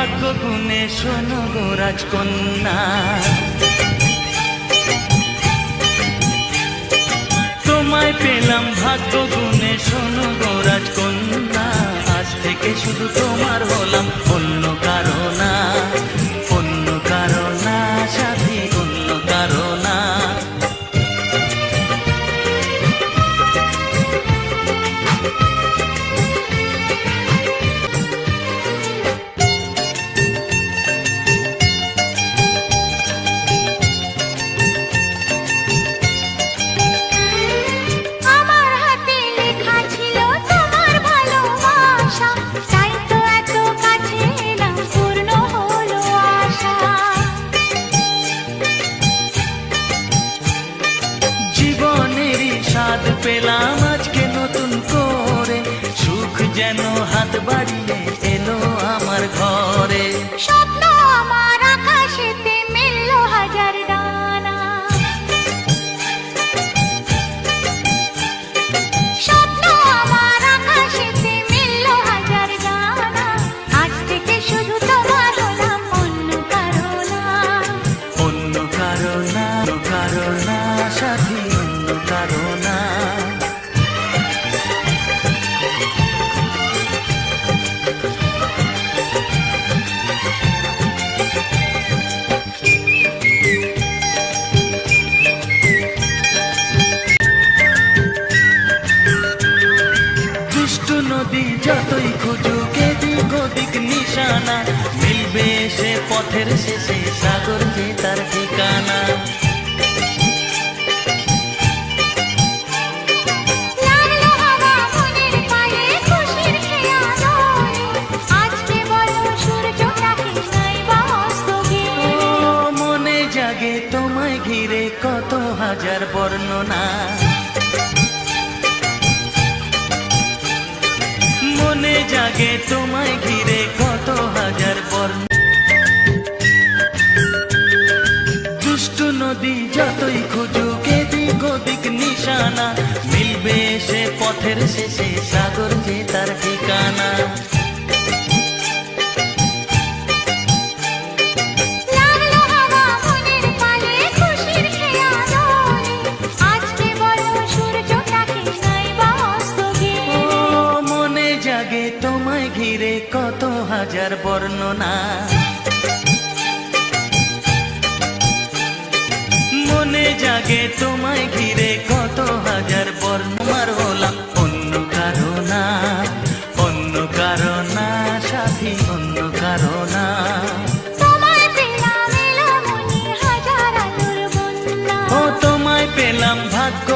ভাগ্য গুণে শোনো গো রাজকন্যা, তোমায় পেলাম ভাগ্য গুণে শোনো গো রাজকন্যা। আজ থেকে শুধু তোমার হলাম, অন্য কারো না, অন্য কারো না সাথী, অন্য কারো না। স্বাদ পেলাম আজকে নতুন করে, সুখ যেন হাত বাড়িয়ে এলো আমার ঘরে। স্বপ্ন আমার আকাশেতে মেলল হাজার ডানা, স্বপ্ন আমার আকাশেতে মেলল হাজার ডানা। আজ থেকে শুধু তোমার হলাম, অন্য কারো না, অন্য কারো না, অন্য কারো না সাথী, অন্য কারো না। দুষ্টু নদী যতই খুঁজুক এদিক ওদিক নিশানা, মিলবে সে পথের শেষে সাগর যে তার ঠিকানা। মনে জাগে তোমায় ঘিরে কত হাজার বর্ণনা, মনে জাগে তোমায় ঘিরে কত হাজার বর্ণ। দুষ্টু নদী যতই খুঁজুক এদিক ওদিক নিশানা, মিলবে সে পথের শেষে সাগর যে তার ঠিকানা। তোমায় ঘিরে কত হাজার বর্ণনা, মনে জাগে তোমায় ঘিরে কত হাজার বর্ণনার হলাম, অন্য কারো না, অন্য কারো না সাথী, অন্য কারো না। ও তোমায় পেলাম ভাগ্য